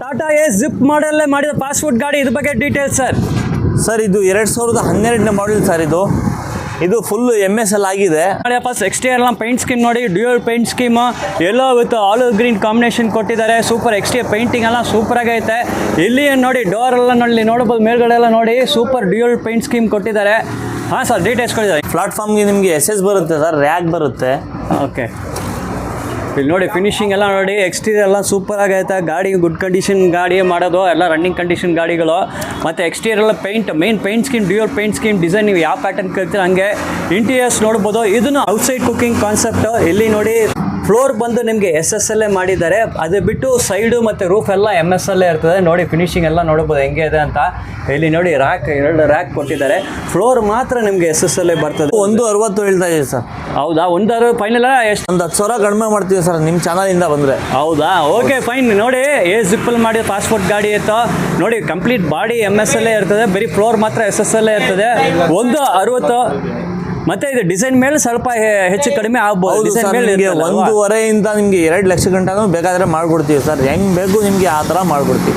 Tata S zip ಮಾಡಲ್ಲೇ ಮಾಡಿದ fast food ಗಾಡಿ, ಇದ್ರ ಬಗ್ಗೆ ಡೀಟೇಲ್ಸ್ ಸರ್. ಸರ್ ಇದು 2012ನೇ ಮಾಡೆಲ್ ಸರ್. ಇದು ಫುಲ್ MSL ಆಗಿದೆ. ಎಕ್ಸ್ಟಿಯರ್ ಪೇಂಟ್ ಸ್ಕೀಮ್ ನೋಡಿ, dual paint scheme, yellow with olive green combination ಕೊಟ್ಟಿದ್ದಾರೆ. ಸೂಪರ್ ಎಕ್ಸ್ಟಿಯರ್ ಪೇಂಟಿಂಗ್ ಎಲ್ಲ ಸೂಪರ್ ಆಗೈತೆ. ಇಲ್ಲಿ ನೋಡಿ ಡೋರ್ ಎಲ್ಲ ನೋಡಬಹುದು, ಮೇಲ್ಗಡೆ ಎಲ್ಲ ನೋಡಿ ಸೂಪರ್ ಡ್ಯೂಯಲ್ ಪೇಂಟ್ ಸ್ಕೀಮ್ ಕೊಟ್ಟಿದ್ದಾರೆ. ಹಾಂ ಸರ್, ಡೀಟೇಲ್ಸ್ ಕೊಟ್ಟಿದ್ದಾರೆ. ಪ್ಲಾಟ್ಫಾರ್ಮ್ಗೆ ನಿಮಗೆ SS ಬರುತ್ತೆ ಸರ್, ರ್ಯಾಕ್ ಬರುತ್ತೆ. ಓಕೆ, ಇಲ್ಲಿ ನೋಡಿ ಫಿನಿಶಿಂಗ್ ಎಲ್ಲ ನೋಡಿ, ಎಕ್ಸ್ಟೀರಿಯರ್ ಎಲ್ಲ ಸೂಪರ್ ಆಗೈತೆ. ಗಾಡಿ ಗುಡ್ ಕಂಡೀಷನ್ ಗಾಡಿ ಮಾಡೋದು, ಎಲ್ಲ ರನ್ನಿಂಗ್ ಕಂಡೀಷನ್ ಗಾಡಿಗಳು. ಮತ್ತು ಎಕ್ಸ್ಟೀರಿಯರ್ ಎಲ್ಲ paint, main paint scheme, dual paint scheme design ನೀವು ಯಾವ ಪ್ಯಾಟರ್ನ್ ಕೇಳ್ತೀರ ಹಂಗೆ. ಇಂಟೀರಿಯರ್ಸ್ ನೋಡ್ಬೋದು. ಇದನ್ನು ಔಟ್ಸೈಡ್ ಕುಕಿಂಗ್ ಕಾನ್ಸೆಪ್ಟ್. ಇಲ್ಲಿ ನೋಡಿ ಫ್ಲೋರ್ ಬಂದು ನಿಮಗೆ SSL ಮಾಡಿದ್ದಾರೆ. ಅದು ಬಿಟ್ಟು ಸೈಡು ಮತ್ತು ರೂಫ್ ಎಲ್ಲ MSL ಇರ್ತದೆ. ನೋಡಿ ಫಿನಿಶಿಂಗ್ ಎಲ್ಲ ನೋಡ್ಬೋದು ಹೆಂಗೆ ಇದೆ ಅಂತ. ಇಲ್ಲಿ ನೋಡಿ ರ್ಯಾಕ್, 2 ರ್ಯಾಕ್ ಕೊಟ್ಟಿದ್ದಾರೆ. ಫ್ಲೋರ್ ಮಾತ್ರ ನಿಮಗೆ SSL ಬರ್ತದೆ. 160 ಹೇಳ್ತಾ ಇದೆ ಸರ್. ಹೌದಾ? 1 ಫೈನಲ್ ಎಷ್ಟು? ಒಂದು 10,000 ಕಡಿಮೆ ಮಾಡ್ತೀವಿ ಸರ್ ನಿಮ್ಮ ಚಾನಲಿಂದ ಬಂದರೆ. ಹೌದಾ? Okay fine. ನೋಡಿ ಜಿಪ್ಪಲ್ಲಿ ಮಾಡಿದ ಫಾಸ್ಟ್ ಫುಡ್ ಗಾಡಿ ಇತ್ತು ನೋಡಿ. ಕಂಪ್ಲೀಟ್ ಬಾಡಿ MSL ಇರ್ತದೆ, ಬರೀ ಫ್ಲೋರ್ ಮಾತ್ರ SSL ಇರ್ತದೆ. 160. ಮತ್ತೆ ಇದು ಡಿಸೈನ್ ಮೇಲೆ ಸ್ವಲ್ಪ ಹೆಚ್ಚು ಕಡಿಮೆ ಆಗ್ಬೋದು. ಡಿಸೈನ್ ಮೇಲೆ 1.5 ಇಂದ ನಿಮಗೆ 2 ಲಕ್ಷ ಗಂಟೆ ಬೇಕಾದರೆ ಮಾಡ್ಕೊಡ್ತೀವಿ ಸರ್. ಹೆಂಗೆ ಬೇಕು ನಿಮಗೆ ಆ ಥರ ಮಾಡ್ಕೊಡ್ತೀವಿ.